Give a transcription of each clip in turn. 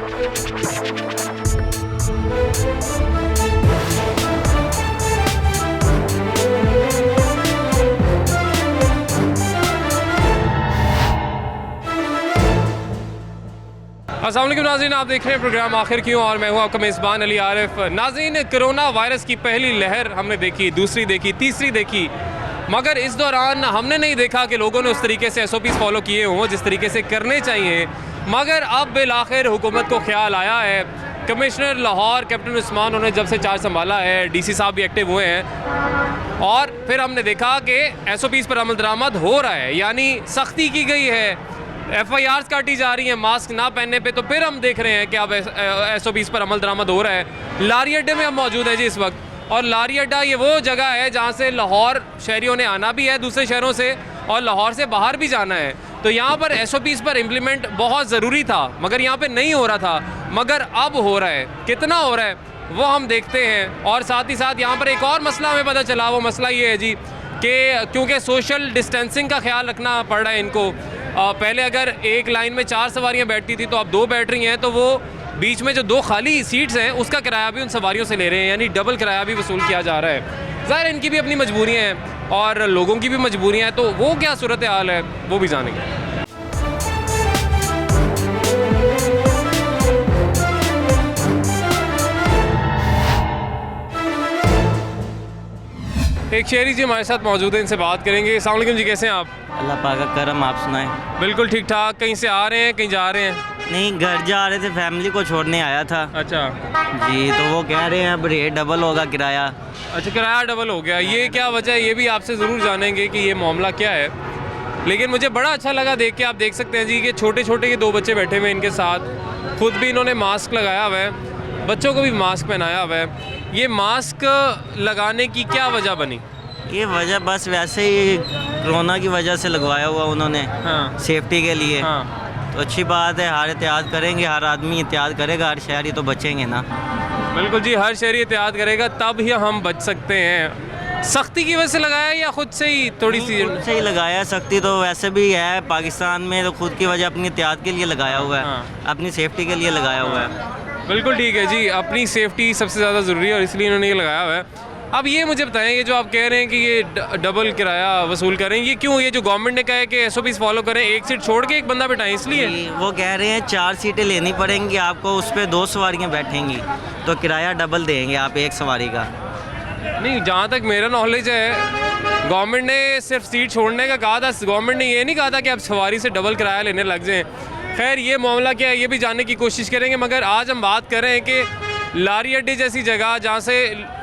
अस्सलाम वालेकुम नाज़रीन, आप देख रहे हैं प्रोग्राम आखिर क्यों और मैं हूं आपका मेज़बान अली आरिफ। नाज़रीन, कोरोना वायरस की पहली लहर हमने देखी, दूसरी देखी, तीसरी देखी, मगर इस दौरान हमने नहीं देखा कि लोगों ने उस तरीके से SOPs फॉलो किए हों जिस तरीके से करने चाहिए। मगर अब बिल आखिर हुकूमत को ख्याल आया है। कमिश्नर लाहौर कैप्टन उस्मान उन्होंने जब से चार्ज संभाला है, DC साहब भी एक्टिव हुए हैं और फिर हमने देखा कि SOPs पर अमल दरामद हो रहा है, यानी सख्ती की गई है। FIRs काटी जा रही हैं मास्क ना पहनने पे। तो फिर हम देख रहे हैं कि अब SOPs पर अमल दरामद हो रहा है। लारी अड्डे में हम मौजूद हैं जी इस वक्त, और लारी अड्डा ये वो जगह है जहाँ से लाहौर शहरियों ने आना भी है दूसरे शहरों से, और लाहौर से बाहर भी जाना है। तो यहाँ पर SOPs पर इम्प्लीमेंट बहुत ज़रूरी था, मगर यहाँ पे नहीं हो रहा था, मगर अब हो रहा है। कितना हो रहा है वो हम देखते हैं। और साथ ही साथ यहाँ पर एक और मसला हमें पता चला, वो मसला ये है जी कि क्योंकि सोशल डिस्टेंसिंग का ख्याल रखना पड़ रहा है इनको। पहले अगर एक लाइन में 4 सवारियां बैठती थी तो अब 2 बैठ रही हैं, तो वो बीच में जो 2 खाली सीट्स हैं उसका किराया भी उन सवारियों से ले रहे हैं, यानी डबल किराया भी वसूल किया जा रहा है। ज़ाहिर इनकी भी अपनी मजबूरियां हैं और लोगों की भी मजबूरियां हैं, तो वो क्या सूरत हाल है वो भी जानेंगे। एक शहरी जी हमारे साथ मौजूद है, इनसे बात करेंगे। अस्सलाम वालेकुम जी, कैसे हैं आप? अल्लाह पाक का करम, आप सुनाएं। बिल्कुल ठीक ठाक। कहीं से आ रहे हैं, कहीं जा रहे हैं? नहीं, घर जा रहे थे, फैमिली को छोड़ने आया था। अच्छा जी, तो वो कह रहे हैं अब रेट डबल होगा किराया। अच्छा, किराया डबल हो गया, ये क्या वजह है? ये भी आपसे ज़रूर जानेंगे कि ये मामला क्या है। लेकिन मुझे बड़ा अच्छा लगा देख के। आप देख सकते हैं जी कि छोटे छोटे ये 2 बच्चे बैठे हुए हैं इनके साथ, खुद भी इन्होंने मास्क लगाया हुआ है, बच्चों को भी मास्क पहनाया हुआ है। ये मास्क लगाने की क्या वजह बनी? ये वजह बस वैसे ही कोरोना की वजह से लगवाया हुआ उन्होंने। हाँ। सेफ्टी के लिए। हाँ, तो अच्छी बात है, हर एहतियात करेंगे, हर आदमी एहतियात करेगा, हर शहरी तो बचेंगे ना। बिल्कुल जी, हर शहरी एहतियात करेगा तब ही हम बच सकते हैं। सख्ती की वजह से लगाया या खुद से ही थोड़ी सी? खुद से ही लगाया। सख्ती तो वैसे भी है पाकिस्तान में, तो खुद की वजह अपनी एहतियात के लिए लगाया हुआ है। हाँ। अपनी सेफ्टी के लिए लगाया हुआ है। बिल्कुल ठीक है जी, अपनी सेफ्टी सबसे ज़्यादा ज़रूरी है और इसलिए इन्होंने ये लगाया हुआ है। अब ये मुझे बताएं, ये जो आप कह रहे हैं कि ये डबल किराया वसूल करें, ये क्यों? ये जो गवर्नमेंट ने कहा है कि SOPs फॉलो करें, एक सीट छोड़ के एक बंदा बैठाएं, इसलिए? वो कह रहे हैं 4 सीटें लेनी पड़ेंगी आपको, उस पर 2 सवारियाँ बैठेंगी तो किराया डबल देंगे आप एक सवारी का। नहीं, जहाँ तक मेरा नॉलेज है गवर्नमेंट ने सिर्फ सीट छोड़ने का कहा था। गवर्नमेंट ने ये नहीं कहा था कि आप सवारी से डबल किराया लेने लग जाएँ। खैर, ये मामला क्या है ये भी जानने की कोशिश करेंगे, मगर आज हम बात कर रहे हैं कि लारी अड्डे जैसी जगह जहाँ से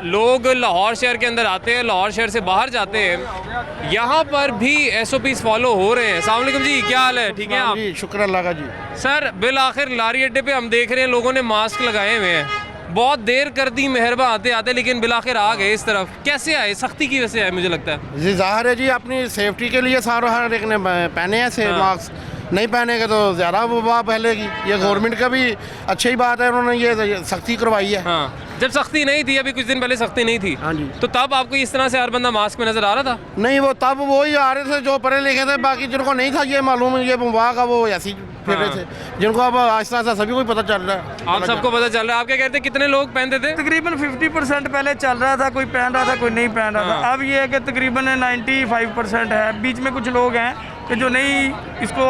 लोग लाहौर शहर के अंदर आते हैं, लाहौर शहर से बाहर जाते हैं, यहाँ पर भी SOPs फॉलो हो रहे हैं। अस्सलाम वालेकुम जी, क्या हाल है? ठीक है आप? जी, शुक्र अल्लाह का जी। सर, बिल आखिर लारी अड्डे पे हम देख रहे हैं लोगों ने मास्क लगाए हुए हैं, बहुत देर कर दी मेहरबान आते आते, लेकिन बिल आखिर आ गए इस तरफ। कैसे आए? सख्ती की वजह से आए मुझे लगता है। जी जाहिर है जी, अपनी सेफ्टी के लिए सारा हर एक ने पहने हैं से मास्क। नहीं पहनेगा तो ज़्यादा वबा फैलेगी। ये गवर्नमेंट का भी अच्छी बात है, उन्होंने ये सख्ती करवाई है। हाँ, जब सख्ती नहीं थी, अभी कुछ दिन पहले सख्ती नहीं थी, हाँ जी, तो तब आपको इस तरह से हर बंदा मास्क में नजर आ रहा था? नहीं, वो तब वो ही आ रहे थे जो पढ़े लिखे थे, बाकी जिनको नहीं था ये मालूम ये वबा का, वो ऐसी फिर रहे थे, जिनको अब आहिस्ता आहिस्ता सभी को पता चल रहा है। आप सबको पता चल रहा है। आप क्या कहते हैं, कितने लोग पहनते थे? तकरीबन 50% पहले चल रहा था, कोई पहन रहा था कोई नहीं पहन रहा था। अब ये है कि तकरीबन 95% है। बीच में कुछ लोग हैं कि जो नहीं इसको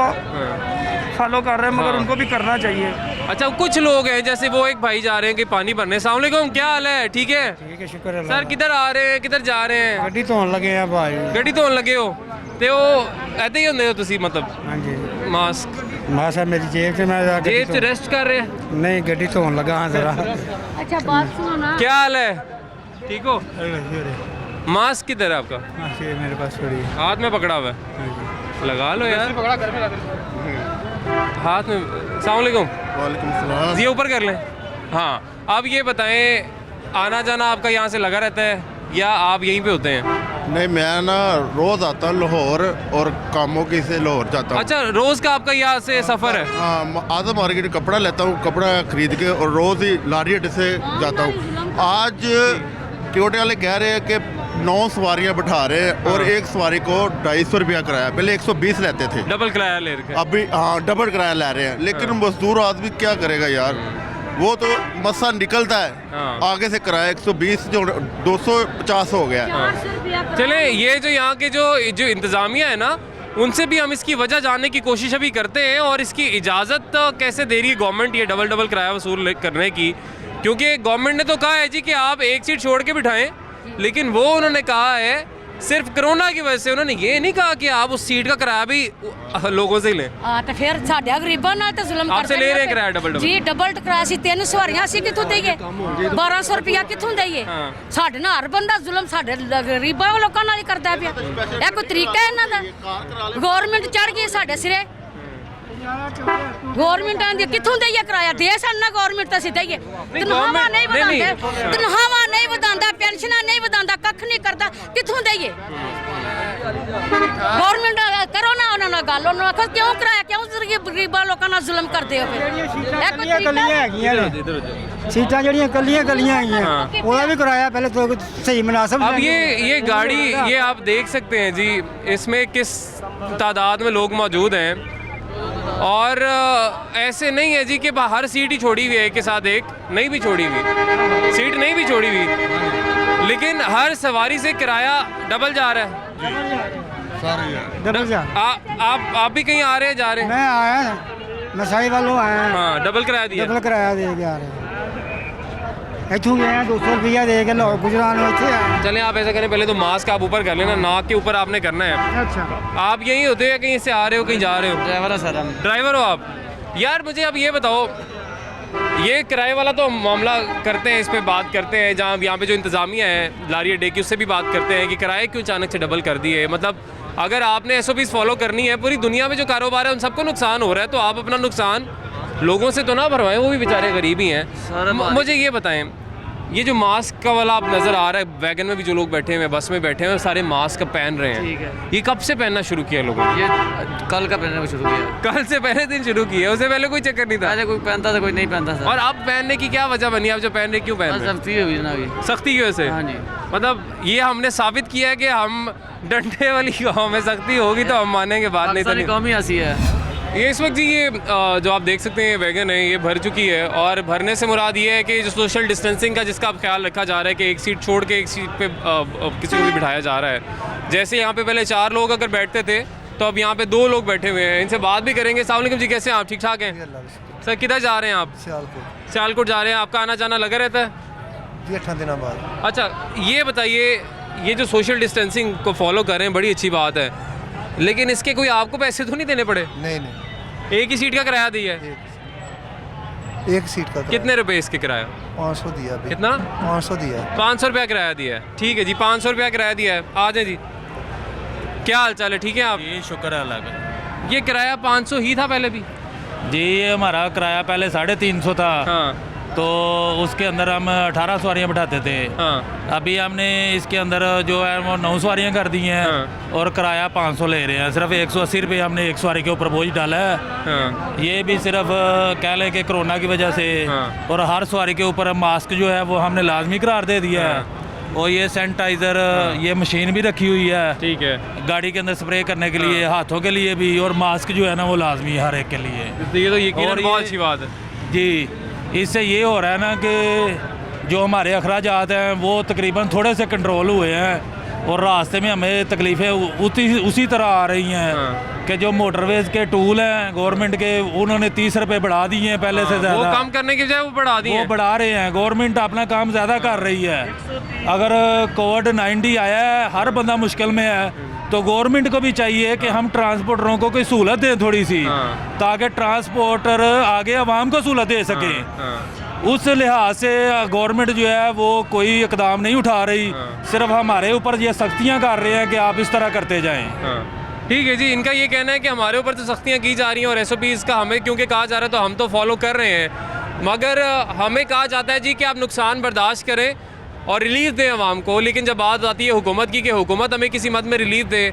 फॉलो कर रहे हैं, मगर उनको भी करना चाहिए। अच्छा, कुछ लोग हैं जैसे वो एक भाई जा रहे हैं कि पानी भरने। अस्सलाम वालेकुम, क्या हाल है? ठीक है? ठीक है, शुक्र है। सर, किधर आ रहे हैं, किधर जा रहे हैं? गड्डी धोन लगे हैं भाई। गड्डी धोन लगे हो ते वो ऐसे ही होंगे हो तुसी, मतलब हाँ जी, मास्क मासा मेरी जेब से, मैं जेब से रेस्ट कर रहे हैं? नहीं, गड्डी धोन लगा हाँ जरा। अच्छा, बात सुनो ना। क्या हाल है? ठीक हो? मास्क किधर है आपका? मेरे पास थोड़ी हाथ में पकड़ा हुआ है, लगा लो यार हाथ में। अस्सलाम वालेकुम। वालेकुम सलाम। ये ऊपर कर लें। हाँ, अब ये बताएं, आना जाना आपका यहाँ से लगा रहता है या आप यहीं पे होते हैं? नहीं, मैं ना रोज़ आता हूँ लाहौर और कामों के से लाहौर जाता हूँ। अच्छा, रोज़ का आपका यहाँ से सफ़र है? हाँ, आधा मार्केट कपड़ा लेता हूँ, कपड़ा खरीद के, और रोज़ ही लारी अड्डे से जाता हूँ। आज क्योटे वाले कह रहे हैं कि 9 सवारियां बिठा रहे हैं और एक सवारी को 250 रुपया किराया, पहले 120 लेते थे, डबल किराया ले रखे हैं। अभी हाँ डबल किराया ले रहे हैं। लेकिन मजदूर आदमी क्या करेगा यार, वो तो मसा निकलता है, हाँ। आगे से किराया 120 जो 250 हो गया है। 400 रुपया चले ये जो यहाँ के जो इंतज़ामिया है ना, उनसे भी हम इसकी वजह जानने की कोशिश अभी करते हैं और इसकी इजाज़त कैसे दे रही है गवर्नमेंट ये डबल किराया वसूल करने की। क्योंकि गवर्नमेंट ने तो कहा है जी कि आप एक सीट छोड़ के बिठाएं, लेकिन वो उन्होंने कहा है सिर्फ कोरोना की वजह से, उन्होंने ये नहीं कहा कि आप उस सीट का किराया भी लोगों से ही लें। ਆ ਤੇ ਫਿਰ ਸਾਡੇ ਗਰੀਬਾਂ ਨਾਲ ਤਾਂ ਜ਼ੁਲਮ आपसे ले रहे हैं किराया डबल ਜੀ ਡਬਲ ਕਿਰਾਇਆ ਸੀ 3 ਸਵਾਰੀਆਂ ਸੀ ਕਿੱਥੋਂ ਦੇਈਏ 1200 ਰੁਪਇਆ ਕਿੱਥੋਂ ਦੇਈਏ ਹਾਂ। ਸਾਡੇ ਨਾਲ ਹਰ ਬੰਦਾ ਜ਼ੁਲਮ ਸਾਡੇ ਗਰੀਬਾਂ ਲੋਕਾਂ ਨਾਲ ਹੀ ਕਰਦਾ ਪਿਆ ਇਹ ਕੋਈ ਤਰੀਕਾ ਹੈ ਇਹਨਾਂ ਦਾ ਗਵਰਨਮੈਂਟ ਚੜ ਗਈ ਸਾਡੇ ਸਿਰੇ ਗਵਰਨਮੈਂਟ ਆਂਦੀ ਕਿੱਥੋਂ ਦੇਈਏ ਕਿਰਾਇਆ ਦੇ ਸਾਨੂੰ ਗਵਰਨਮੈਂਟ ਤਾਂ ਸਿੱਧਾ ਹੀ ਹੈ ਤਨਖਾਹਾਂ ਨਹੀਂ ਵਧਾਉਂਦੇ ਤਨਖਾਹਾਂ ਨਹੀਂ ਵਧਾਉਂਦਾ ਪੈਨਸ਼ਨਾਂ ਨਹੀਂ ਵਧਾਉਂਦਾ ਕੱਖ ਨਹੀਂ ਕਰਦਾ ਕਿੱਥੋਂ ਦੇਈਏ ਗਵਰਨਮੈਂਟ ਕਰੋ ਨਾ ਉਹਨਾਂ ਨਾਲ ਗੱਲ ਉਹਨਾਂ ਆਖੋ ਕਿਉਂ ਕਿਰਾਇਆ ਕਿਉਂ ਗਰੀਬਾਂ ਲੋਕਾਂ ਨਾਲ ਜ਼ੁਲਮ ਕਰਦੇ ਹੋ ਫਿਰ ਇਹ ਕੋਈ ਤਰੀਕਾ ਹੈਗੀਆਂ ਨੇ ਸੀਟਾਂ ਜਿਹੜੀਆਂ ਕੱਲੀਆਂ ਹੈਗੀਆਂ ਉਹਦਾ ਵੀ ਕਿਰਾਇਆ ਪਹਿਲੇ ਤੋਂ ਸਹੀ ਮੁਨਾਸਬ अब ये गाड़ी ये आप देख सकते हैं जी, इसमें किस तादाद में लोग मौजूद हैं और ऐसे नहीं है जी कि हर सीट ही छोड़ी हुई है, एक के साथ एक नहीं भी छोड़ी हुई सीट नहीं भी छोड़ी हुई, लेकिन हर सवारी से किराया डबल जा रहा है। डबल जा आप भी कहीं आ रहे हैं जा रहे हैं? मैं आया मसाई वालों आया हाँ डबल किराया दिया। डबल किराया दे के आ रहे हैं इतों गए 200 रुपया दे के लाहौर गुजरात में इतने चलें आप ऐसा करें, पहले तो मास्क आप ऊपर कर लेना, नाक के ऊपर आपने करना है। अच्छा आप यहीं होते हैं, कहीं से आ रहे हो कहीं जा रहे हो? ड्राइवर है सर हम। ड्राइवर हो आप? यार मुझे अब ये बताओ, ये किराए वाला तो मामला करते हैं, इस पे बात करते हैं, जहाँ यहाँ पे जो इंतज़ामिया है लारी अड्डे की उससे भी बात करते हैं कि किराए क्यों अचानक से डबल कर दिए। मतलब अगर आपने SOPs फॉलो करनी है, पूरी दुनिया में जो कारोबार है उन सबको नुकसान हो रहा है, तो आप अपना नुकसान लोगों से तो ना भरवाएं, वो भी बेचारे गरीब ही हैं। मुझे ये बताएं, ये जो मास्क का वाला आप नज़र आ रहा है, वैगन में भी जो लोग बैठे हुए हैं, बस में बैठे हुए हैं, सारे मास्क पहन रहे हैं, ठीक है। ये कब से पहनना शुरू किया लोगों ने? ये कल का पहनने को शुरू किया, कल से पहले दिन शुरू किया, उससे पहले कोई चक्कर नहीं था? पहले कोई पहनता था कोई नहीं पहनता था। और अब पहनने की क्या वजह बनी? आप जो पहन रहे क्यों पहन रहे हैं? सख्ती हुई ना अभी। सख्ती की वजह से? हाँ जी। मतलब ये हमने साबित किया है कि हम डंडे वाली गाँव में सख्ती होगी तो हम मानेंगे, बात नहीं तो सारी नहीं। कौम ही ऐसी है। ये इस वक्त जी ये जो आप देख सकते हैं वैगन है, ये भर चुकी है और भरने से मुराद ये है कि जो सोशल डिस्टेंसिंग का जिसका ख्याल रखा जा रहा है कि एक सीट छोड़ के एक सीट पे किसी को भी बिठाया जा रहा है। जैसे यहाँ पे पहले 4 लोग अगर बैठते थे तो अब यहाँ पे 2 लोग बैठे हुए हैं, इनसे बात भी करेंगे। अस्सलाम वालेकुम जी, कैसे हैं आप? ठीक ठाक हैं सर? किधर जा रहे हैं आप? सियालकोट जा रहे हैं। आपका आना जाना लगा रहता है? 8 दिनों बाद। अच्छा ये बताइए, ये जो सोशल डिस्टेंसिंग को फॉलो कर रहे हैं बड़ी अच्छी बात है, लेकिन इसके कोई आपको पैसे तो नहीं देने पड़े? नहीं एक ही सीट का किराया दिया है? एक सीट का कितने रुपए इसके किराया? 500 दिया अभी। कितना? 500 दिया। 500 रुपया किराया दिया है। ठीक है जी, 500 रुपया किराया दिया है। आ जाए जी, क्या हाल चाल है? ठीक है आप? जी शुक्र है अल्लाह का। ये किराया 500 ही था पहले भी? जी ये हमारा किराया पहले 350 था। हाँ तो उसके अंदर हम 18 सवारियाँ बिठाते थे। हाँ अभी हमने इसके अंदर जो है वो 9 सवारियाँ कर दी हैं। हाँ। और किराया 500 ले रहे हैं। सिर्फ 180 रुपये हमने एक सवारी के ऊपर बोझ डाला है। हाँ ये भी सिर्फ कह लें कि कोरोना की वजह से। हाँ। और हर सवारी के ऊपर मास्क जो है वो हमने लाजमी करार दे दिया है। और ये सैनिटाइज़र ये मशीन भी रखी हुई है ठीक है। गाड़ी के अंदर स्प्रे करने के लिए, हाथों के लिए भी, और मास्क जो है ना वो लाजमी है हर एक के लिए। तो ये तो यकीनन और बहुत ये- अच्छी बात है। जी इससे ये हो रहा है ना कि जो हमारे अखराजात हैं वो तकरीबन थोड़े से कंट्रोल हुए हैं और रास्ते में हमें तकलीफ़ें उसी तरह आ रही हैं। हाँ। कि जो मोटरवेज़ के टूल हैं गवर्नमेंट के, उन्होंने 30 रुपये बढ़ा दिए हैं पहले से वो ज़्यादा। कम करने की बजाय वो बढ़ा दिए वो हैं। बढ़ा रहे हैं। गवर्नमेंट अपना काम ज़्यादा कर रही है। अगर कोविड-19 आया है, हर बंदा मुश्किल में है, तो गवर्नमेंट को भी चाहिए कि हम ट्रांसपोर्टरों को कोई सहूलत दें थोड़ी सी, हाँ। ताकि ट्रांसपोर्टर आगे आवाम को सहूलत दे सकें। हाँ। उस लिहाज से गवर्नमेंट जो है वो कोई इकदाम नहीं उठा रही। सिर्फ हमारे ऊपर ये सख्तियाँ कर रहे हैं कि आप इस तरह करते जाएं। हाँ। ठीक है जी, इनका ये कहना है कि हमारे ऊपर तो सख्तियाँ की जा रही हैं और SOPs का हमें क्योंकि कहा जा रहा है तो हम तो फॉलो कर रहे हैं, मगर हमें कहा जाता है जी कि आप नुकसान बर्दाश्त करें और रिलीफ दें आवाम को। लेकिन जब बात आती है हुकूमत की कि हुकूमत हमें किसी मद में रिलीफ दे,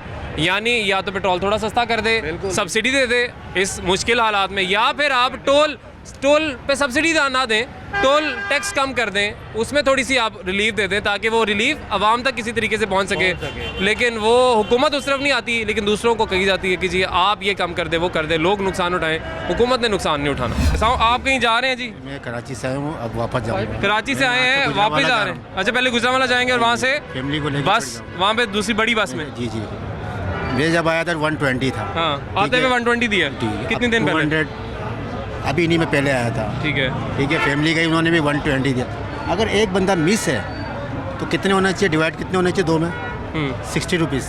यानी या तो पेट्रोल थोड़ा सस्ता कर दे, सब्सिडी दे दे इस मुश्किल हालात में, या फिर आप टोल टोल पे सब्सिडी ना दें, टोल टैक्स कम कर दें, उसमें थोड़ी सी आप रिलीफ दे दें ताकि वो रिलीफ आवाम तक किसी तरीके से पहुंच सके। लेकिन वो हुकूमत उस तरफ नहीं आती, लेकिन दूसरों को कही जाती है कि जी आप ये कम कर दे, वो कर दे, लोग नुकसान उठाएं, हुकूमत ने नुकसान नहीं उठाना। आप कहीं जा रहे हैं जी? मैं कराची से आया हूँ, अब वापस जाऊँगा। कराची से आए हैं, वापस जा रहे हैं? अच्छा, पहले गुजरांवाला जाएंगे और वहाँ से फैमिली को लेकर बस वहाँ पे दूसरी बड़ी बस में? जी जी, मैं जब आया था 120 था। हाँ, आते हुए 120 दिया। कितने दिन पहले? 200 अभी नहीं, मैं पहले आया था। ठीक है, ठीक है, फैमिली का ही उन्होंने भी 120 दिया। अगर एक बंदा मिस है तो कितने होना चाहिए, डिवाइड कितने होने चाहिए दो में? 60 रुपीज़।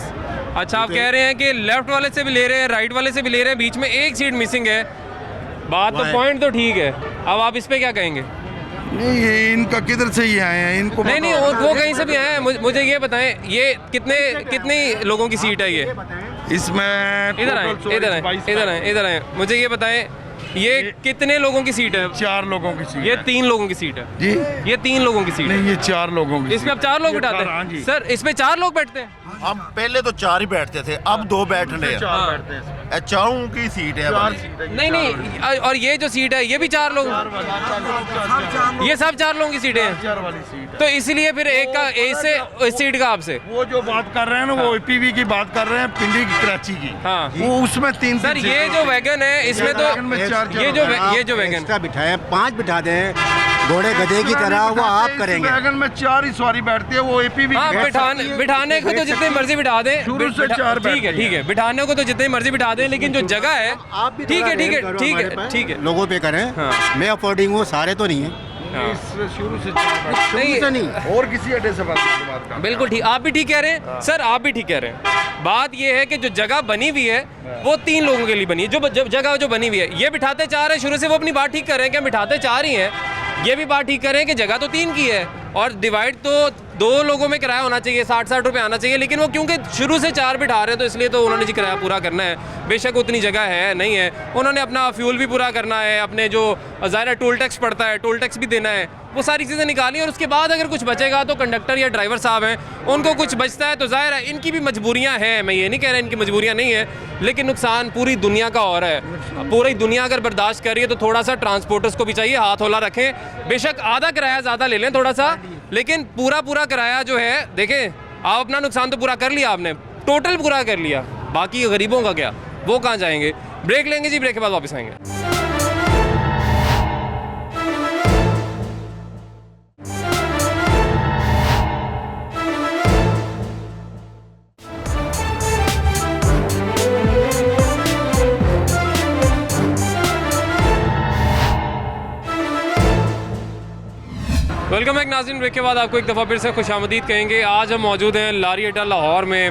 अच्छा, आप कह रहे हैं कि लेफ्ट वाले से भी ले रहे हैं, राइट वाले से भी ले रहे हैं, बीच में एक सीट मिसिंग है। बात तो पॉइंट तो ठीक है, अब आप इस पे क्या कहेंगे? नहीं, ये इनका किधर से ये आए हैं, इनको नहीं, वो कहीं से भी आए हैं। मुझे ये बताएं, ये कितने लोगों की सीट है ये? इसमें इधर आए, मुझे ये बताएं, ये कितने लोगों की सीट है? 4 लोगों की सीट। ये 3 लोगों की सीट है जी, ये 3 लोगों की सीट है। नहीं, ये 4 लोगों की। इसमें अब 4 लोग बैठाते हैं सर? इसमें 4 लोग बैठते हैं? हम पहले तो 4 ही बैठते थे, अब 2 बैठने हैं। 4 बैठते हैं। चारों की सीट है हमारी। नहीं, और ये जो सीट है ये भी 4 लोग, ये सब 4 लोगों की सीटें हैं। 4 वाली सीट। तो इसलिए फिर एक का इससे इस सीट का आपसे वो जो बात कर रहे हैं ना, वो APV की बात कर रहे हैं, पिंडी की, कराची की। हाँ, वो उसमें 3 सर ये जो वैगन है इसमें तो ये जो वैगन एक्स्ट्रा बिठाए, 5 बिठा दें घोड़े गधे की तरह, वो आप करेंगे। वैगन में 4 ही सवारी बैठती है, वो APV हाँ, बिठाने को तो जितनी मर्जी बिठा दें, शुरू से 4 ठीक है, बिठाने को तो जितनी मर्जी बिठा दें, लेकिन जो जगह है ठीक है लोगों पे करें। मैं अफोर्डिंग हूँ, सारे तो नहीं है। शुरू से 4 नहीं, और किसी अड्डे से बात कर। बिल्कुल ठीक, आप भी ठीक कह रहे हैं सर, आप भी ठीक कह रहे हैं। बात ये है कि जो जगह बनी हुई है वो 3 लोगों के लिए बनी है। जो जगह जो बनी हुई है, ये बिठाते 4 है शुरू से, वो अपनी बात ठीक कर रहे हैं कि हम बिठाते 4 ही हैं। ये भी बात ठीक कर रहे हैं कि जगह तो 3 की है और डिवाइड तो 2 लोगों में किराया होना चाहिए, 60-60 रुपये आना चाहिए। लेकिन वो क्योंकि शुरू से 4 बिठा रहे हैं तो इसलिए तो उन्होंने जी किराया पूरा करना है। बेशक उतनी जगह है नहीं है, उन्होंने अपना फ्यूल भी पूरा करना है, अपने जो ज़ाहिर टोल टैक्स पड़ता है, टोल टैक्स भी देना है, वो सारी चीज़ें निकाली। और उसके बाद अगर कुछ बचेगा तो कंडक्टर या ड्राइवर साहब हैं, उनको कुछ बचता है तो ज़ाहिर है इनकी भी मजबूरियाँ हैं। मैं ये नहीं कह रहा इनकी मजबूरियाँ नहीं है, लेकिन नुकसान पूरी दुनिया का हो रहा है। पूरी दुनिया अगर बर्दाश्त कर रही है तो थोड़ा सा ट्रांसपोर्टर्स को भी चाहिए हाथ होला रखें। बेशक आधा किराया ज़्यादा ले लें थोड़ा सा, लेकिन पूरा किराया जो है, देखें आप अपना नुकसान तो पूरा कर लिया, आपने टोटल पूरा कर लिया, बाकी गरीबों का क्या, वो कहाँ जाएंगे? ब्रेक लेंगे जी, ब्रेक के बाद वापस आएंगे। वेलकम बैक नाज़रीन, ब्रेक के बाद आपको एक दफ़ा फिर से खुशामदीद कहेंगे। आज हम मौजूद हैं लारी अड्डा लाहौर में,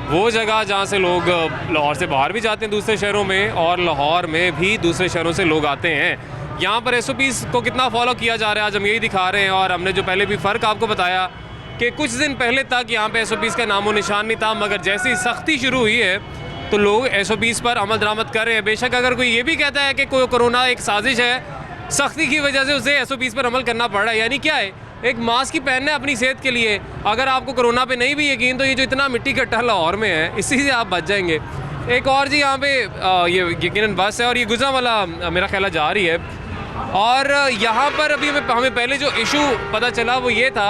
वो जगह जहाँ से लोग लाहौर से बाहर भी जाते हैं दूसरे शहरों में, और लाहौर में भी दूसरे शहरों से लोग आते हैं। यहाँ पर SOPs को कितना फॉलो किया जा रहा है आज हम यही दिखा रहे हैं। और हमने जो पहले भी फ़र्क आपको बताया कि कुछ दिन पहले तक यहाँ पे SOPs का नामो निशान नहीं था, मगर जैसे ही सख्ती शुरू हुई है तो लोग SOPs पर अमल दरामद कर रहे हैं। बेशक अगर कोई ये भी कहता है कि कोई कोरोना एक साजिश है, सख्ती की वजह से उसे SOPs पर अमल करना पड़ रहा है, यानी क्या है, एक मास्क ही पहनना है अपनी सेहत के लिए। अगर आपको कोरोना पे नहीं भी यकीन तो ये जो इतना मिट्टी कट्टा लाहौर में है, इसी से आप बच जाएंगे। एक और जी यहाँ पे ये यकीनन बस है और ये गुजरांवाला मेरा ख्याल जा रही है। और यहाँ पर अभी हमें पहले जो इशू पता चला वो ये था,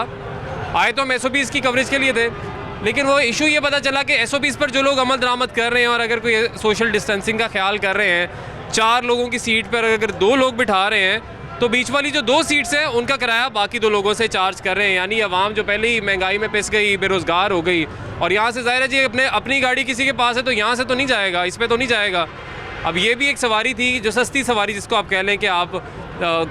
आए तो हम SOPs की कवरेज के लिए थे, लेकिन वो इशू ये पता चला कि SOPs पर जो लोग अमल दरामद कर रहे हैं और अगर कोई सोशल डिस्टेंसिंग का ख्याल कर रहे हैं, 4 लोगों की सीट पर अगर 2 लोग बिठा रहे हैं तो बीच वाली जो 2 सीट्स हैं उनका किराया बाकी 2 लोगों से चार्ज कर रहे हैं। यानी आवाम जो पहले ही महंगाई में पिस गई, बेरोज़गार हो गई, और यहाँ से ज़ाहिर है जी अपनी गाड़ी किसी के पास है तो यहाँ से तो नहीं जाएगा, इस पर तो नहीं जाएगा। अब ये भी एक सवारी थी जो सस्ती सवारी जिसको आप कह लें कि आप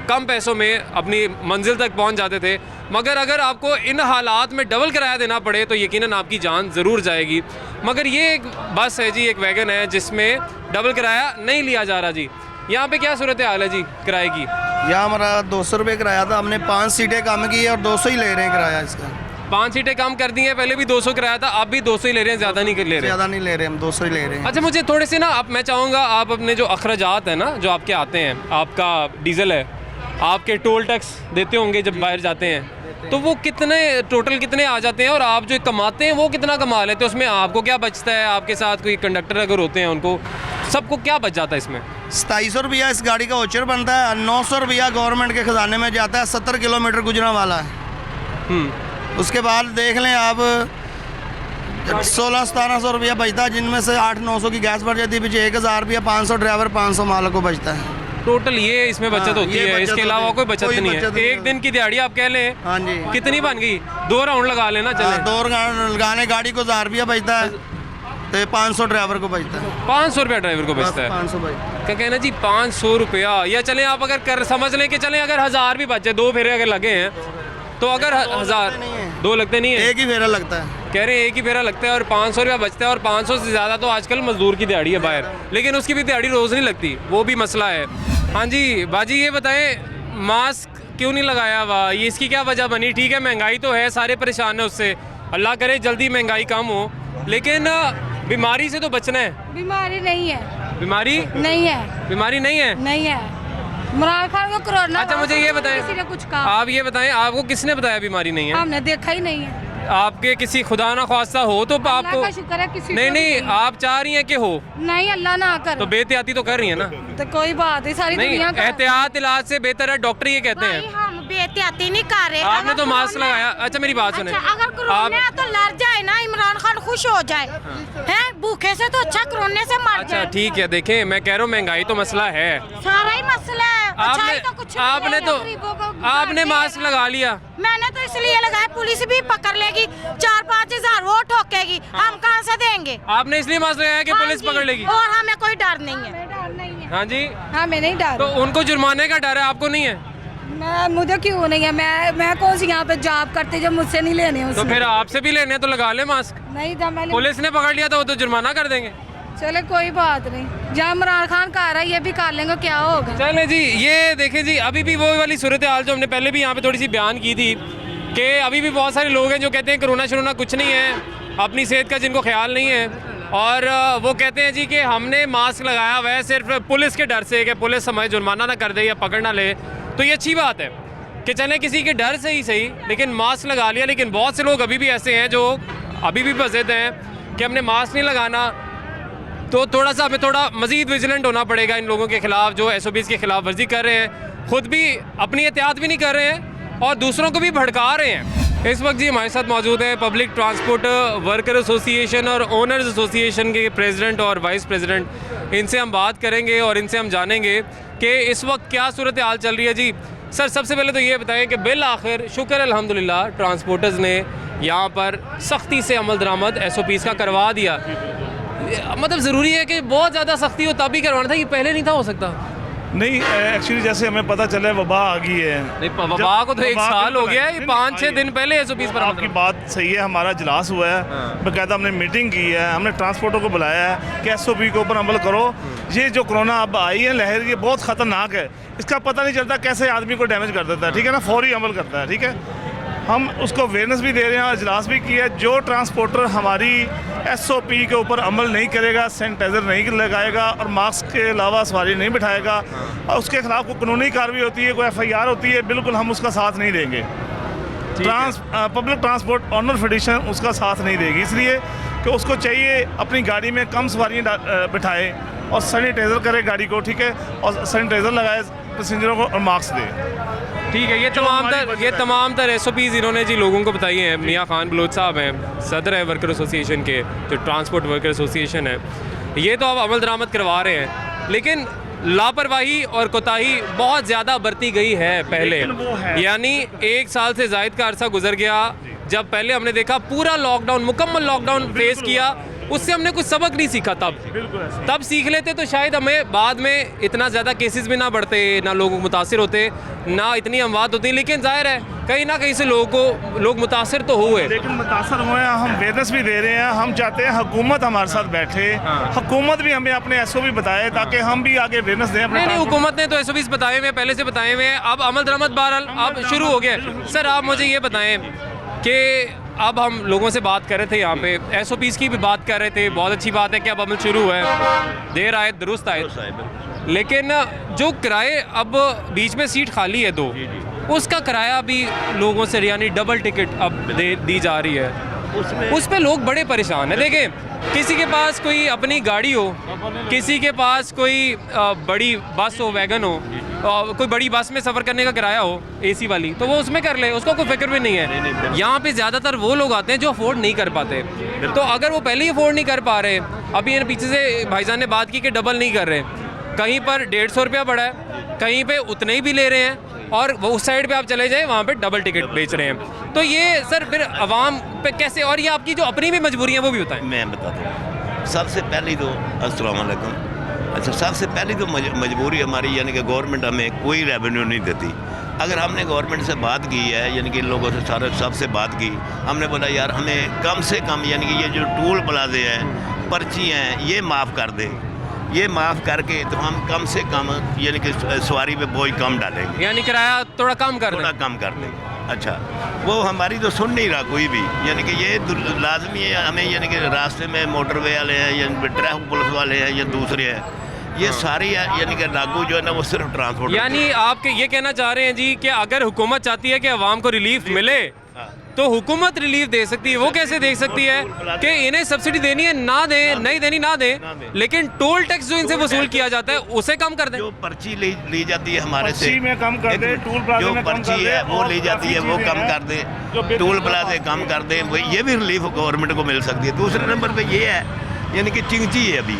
कम पैसों में अपनी मंजिल तक पहुँच जाते थे, मगर अगर आपको इन हालात में डबल किराया देना पड़े तो यकीनन आपकी जान ज़रूर जाएगी। मगर ये एक बस है जी, एक वैगन है जिसमें डबल किराया नहीं लिया जा रहा जी। यहाँ पे क्या सूरत हाल है जी किराए की? यहाँ हमारा 200 रुपये किराया था, हमने 5 सीटें कम की और 200 ही ले रहे हैं किराया इसका। 5 सीटें कम कर दी हैं, पहले भी 200 किराया था, अब भी 200 ही ले रहे हैं, ज़्यादा नहीं ले रहे? ज़्यादा नहीं ले रहे, हम 200 ही ले रहे हैं। अच्छा, मुझे थोड़े से ना अब मैं चाहूँगा आप अपने जो अखराजात हैं ना जो आपके आते हैं, आपका डीजल है, आपके टोल टैक्स देते होंगे जब बाहर जाते हैं, तो वो कितने टोटल कितने आ जाते हैं और आप जो कमाते हैं वो कितना कमा लेते हैं? उसमें आपको क्या बचता है? आपके साथ कोई कंडक्टर अगर होते हैं उनको सबको क्या बच जाता है इसमें? 2700 रुपया इस गाड़ी का वाउचर बनता है, 900 रुपया गवर्नमेंट के खजाने में जाता है। 70 किलोमीटर गुजरने वाला है। उसके बाद देख लें आप 1600-1700 रुपया बचता है, जिनमें से 800-900 की गैस बढ़ जाती है, पीछे 1000 रुपया 500 ड्राइवर 500 मालिक को बचता है। टोटल ये इसमें बचत होती ये है, बचत इसके अलावा होती कोई है। बचत कोई नहीं बचत है। नहीं एक है। दिन की दिहाड़ी आप कह लें हाँ जी। कितनी बन गई? 2 राउंड लगा लेना चले। 2 राउंड लगाने गाड़ी को 1000 रुपया बचता है, तो 500 ड्राइवर को बचता है। 500 रुपया ड्राइवर को बचता है। 500 बचता क्या कहना जी, 500 रुपया। या चलें आप अगर कर समझ लें कि चलें अगर 1000 भी बचे, 2 फेरे अगर लगे हैं तो अगर 1000 2 लगते नहीं है, एक ही फेरा लगता है। कह रहे हैं एक ही फेरा लगता है और 500 रुपया बचता है। और 500 से ज़्यादा तो आजकल मजदूर की दिहाड़ी है बाहर, लेकिन उसकी भी दिहाड़ी रोज़ नहीं लगती, वो भी मसला है। हाँ जी बाजी, ये बताएं मास्क क्यों नहीं लगाया हुआ, ये इसकी क्या वजह बनी? ठीक है महंगाई तो है, सारे परेशान हैं उससे, अल्लाह करे जल्दी महंगाई कम हो, लेकिन बीमारी से तो बचना है। बीमारी नहीं है, बीमारी नहीं है, बीमारी नहीं है। नहीं है। इमरान खान को कोरोना। अच्छा मुझे ये बताएं, किसी ने कुछ कहा? आप ये बताएं आपको किसने बताया बीमारी नहीं है? हमने देखा ही नहीं है। आपके किसी खुदा ना ख्वास्ता हो तो अल्लाह आपको का शुक्र है किसी नहीं को नहीं, भी आप चाह रही हैं कि हो, नहीं अल्लाह ना कर तो बेहतियाती तो कर रही है ना। तो कोई बात है, सारी नहीं, दुनिया का एहतियात इलाज से बेहतर है, डॉक्टर ये कहते भाई, हैं। हम बेहतियाती नहीं कर रहे। आपने अगर तो मास्क कोरोना- लगाया। अच्छा मेरी बात सुने, अच्छा, अगर कोरोना है तो लड़ जाए ना, इमरान खान खुश हो जाए, हैं भूखे से तो अच्छा कोरोना से मर अच्छा जाए। ठीक है, देखें मैं कह रहा हूँ महंगाई तो मसला है। सारा ही मसला है। आपने अच्छाई तो कुछ नहीं आपने है, तो गरीबों को आपने बांट मास्क देगा। लगा लिया। मैंने तो इसलिए लगाया, पुलिस भी पकड़ लेगी, 4-5 हजार वो ठोकेगी, हम कहाँ से देंगे? आपने इसलिए मास्क लगाया कि हाँ पुलिस जी, पकड़ लेगी? और हमें कोई डर नहीं है। हाँ जी, हमें नहीं डर। तो उनको जुर्माने का डर है, आपको नहीं है? मुझे क्यों नहीं है? मैं कौन सी यहाँ पे जॉब करती जो मुझसे नहीं लेने तो फिर आपसे भी लेने हैं तो लगा ले मास्क। नहीं था मैंने। पुलिस ने पकड़ लिया तो वो तो जुर्माना कर देंगे। चले कोई बात नहीं, जहाँ इमरान खान का आ रहा है ये भी कर लेंगे, क्या होगा? चले जी, ये देखें जी, अभी भी वो वाली सूरत हाल जो हमने पहले भी यहाँ पे थोड़ी सी बयान की थी कि अभी भी बहुत सारे लोग हैं जो कहते हैं कोरोना शरोना कुछ नहीं है, अपनी सेहत का जिनको ख्याल नहीं है, और वो कहते हैं जी कि हमने मास्क लगाया हुआ है सिर्फ पुलिस के डर से कि पुलिस हमें जुर्माना ना कर दे या पकड़ ना ले। तो ये अच्छी बात है कि चले किसी के डर से ही सही, लेकिन मास्क लगा लिया। लेकिन बहुत से लोग अभी भी ऐसे हैं जो अभी भी बज़िद हैं कि हमने मास्क नहीं लगाना, तो थोड़ा सा हमें थोड़ा मज़ीद विजिलेंट होना पड़ेगा इन लोगों के ख़िलाफ़ जो SOPs की खिलाफ वर्जी कर रहे हैं, ख़ुद भी अपनी एहतियात भी नहीं कर रहे हैं और दूसरों को भी भड़का रहे हैं। इस वक्त जी हमारे साथ मौजूद हैं पब्लिक ट्रांसपोर्ट वर्कर एसोसिएशन और ओनर्स एसोसिएशन के प्रेसिडेंट और वाइस प्रेसिडेंट। इनसे हम बात करेंगे और इनसे हम जानेंगे कि इस वक्त क्या सूरत हाल चल रही है। जी सर, सबसे पहले तो ये बताएं कि बिल आखिर शुक्र अल्हम्दुलिल्लाह ट्रांसपोर्टर्स ने यहाँ पर सख्ती से अमल दरामद SOPs का करवा दिया। मतलब ज़रूरी है कि बहुत ज़्यादा सख्ती हो तभी करवाना था, ये पहले नहीं था हो सकता? नहीं, एक्चुअली जैसे हमें पता चला है वबा आ गई है। नहीं, वबा को तो 1 साल हो गया है, ये 5-6 दिन पहले SOPs पर आपकी बात सही है, हमारा इजलास हुआ है, बाकायदा हमने मीटिंग की है, हमने ट्रांसपोर्टर को बुलाया है कि SOP के ऊपर अमल करो। ये जो कोरोना अब आई है लहर, ये बहुत ख़तरनाक है, इसका पता नहीं चलता कैसे आदमी को डैमेज कर देता है, ठीक है ना, फौरी अमल करता है, ठीक है। हम उसको अवेयरनेस भी दे रहे हैं और इजलास भी किया है। जो ट्रांसपोर्टर हमारी SOP के ऊपर अमल नहीं करेगा, सैनिटाइज़र नहीं लगाएगा और मास्क के अलावा सवारी नहीं बिठाएगा और उसके खिलाफ कोई कानूनी कार्रवाई होती है, कोई FIR होती है, बिल्कुल हम उसका साथ नहीं देंगे। पब्लिक ट्रांसपोर्ट ऑनर फेडरेशन उसका साथ नहीं देगी, इसलिए कि उसको चाहिए अपनी गाड़ी में कम सवारियाँ बिठाए और सैनिटाइज़र करे गाड़ी को, ठीक है, और सैनिटाइज़र लगाए पैसेंजरों को और मास्क दे। ठीक है, ये तमाम तर SOPs इन्होंने जी लोगों को बताई हैं। मियाँ खान बलोच साहब हैं, सदर है वर्कर एसोसिएशन के, जो ट्रांसपोर्ट वर्कर एसोसिएशन है, ये तो अब अमल दरामद करवा रहे हैं, लेकिन लापरवाही और कोताही बहुत ज़्यादा बरती गई है पहले। यानी 1 साल से ज़ायद का अरसा गुजर गया, जब पहले हमने देखा पूरा लॉकडाउन, मुकम्मल लॉकडाउन फेस किया, उससे हमने कुछ सबक नहीं सीखा। तब सीख लेते तो शायद हमें बाद में इतना ज़्यादा केसेस भी ना बढ़ते, ना लोग मुतासिर होते, ना इतनी अमवात होती। लेकिन जाहिर है कहीं ना कहीं से लोग मुतासिर तो हुए, लेकिन मुतासर हुए हैं। हम अवेयरनेस भी दे रहे हैं, हम चाहते हैं हुकूमत हमारे साथ बैठे, हुकूमत भी हमें अपने SOP बताए ताकि हम भी आगे अवेयरनेस दें। नहीं, हुकूमत ने तो SOPs बताए हुए हैं, पहले से बताए हुए हैं, अब अमल दरामद बहरहाल अब शुरू हो गया। सर आप मुझे ये बताएं कि अब हम लोगों से बात कर रहे थे, यहाँ पे SOPs की भी बात कर रहे थे, बहुत अच्छी बात है कि अब अमल शुरू हुआ है, देर आए दुरुस्त आए, लेकिन जो किराए अब बीच में सीट खाली है 2, उसका किराया भी लोगों से यानी डबल टिकट अब दी जा रही है। उस पे लोग बड़े परेशान हैं। देखें, किसी के पास कोई अपनी गाड़ी हो, किसी के पास कोई बड़ी बस हो, वैगन हो, कोई बड़ी बस में सफ़र करने का किराया हो एसी वाली, तो वो उसमें कर ले, उसको कोई फिक्र भी नहीं है। यहाँ पे ज़्यादातर वो लोग आते हैं जो अफोर्ड नहीं कर पाते। तो अगर वो पहले ही अफोर्ड नहीं कर पा रहे, अभी पीछे से भाईजान ने बात की कि डबल नहीं कर रहे, कहीं पर 150 रुपया पड़ा है, कहीं पे उतने ही भी ले रहे हैं, और वो उस साइड पे आप चले जाएं वहाँ पे डबल टिकट बेच रहे हैं। तो ये सर फिर आवाम पे कैसे, और ये आपकी जो अपनी भी मजबूरी है वो भी बताएं। मैं बता दूँ, सबसे पहली तो अस्सलाम वालेकुम। अच्छा, सबसे पहली तो मजबूरी हमारी, यानी कि गवर्नमेंट हमें कोई रेवेन्यू नहीं देती। अगर हमने गवर्नमेंट से बात की है, यानी कि लोगों से सारे सबसे बात की, हमने बोला यार हमें कम से कम, यानी कि ये जो टूल प्लाजे हैं, पर्ची हैं, ये माफ़ कर दें, ये माफ़ करके तो हम कम से कम यानी कि सवारी पे बोझ कम डालेंगे, यानी किराया थोड़ा कम कर दें। अच्छा, वो हमारी तो सुन नहीं रहा कोई भी, यानी कि ये लाजमी है हमें, यानी कि रास्ते में मोटरवे वाले हैं या ट्रैफिक पुलिस वाले हैं या दूसरे हैं, ये सारे यानी कि लागू जो है ना वो सिर्फ ट्रांसपोर्ट। यानी आप ये कहना चाह रहे हैं जी कि अगर हुकूमत चाहती है कि आवाम को रिलीफ मिले तो हुकूमत रिलीफ दे सकती है। वो कैसे दे सकती है कि इन्हें सब्सिडी देनी है ना दे, नहीं देनी ना दे, लेकिन टोल टैक्स जो इनसे वसूल किया जाता है उसे कम कर दें। जो पर्ची ली जाती है हमारे से, में कम कर दे, टूल प्लाजे जो में पर्ची है वो ली जाती है वो कम कर दे, टूल प्लाजे कम कर दे, ये भी रिलीफ गवर्नमेंट को मिल सकती है। दूसरे नंबर पे ये है, यानी कि चिंगची है, अभी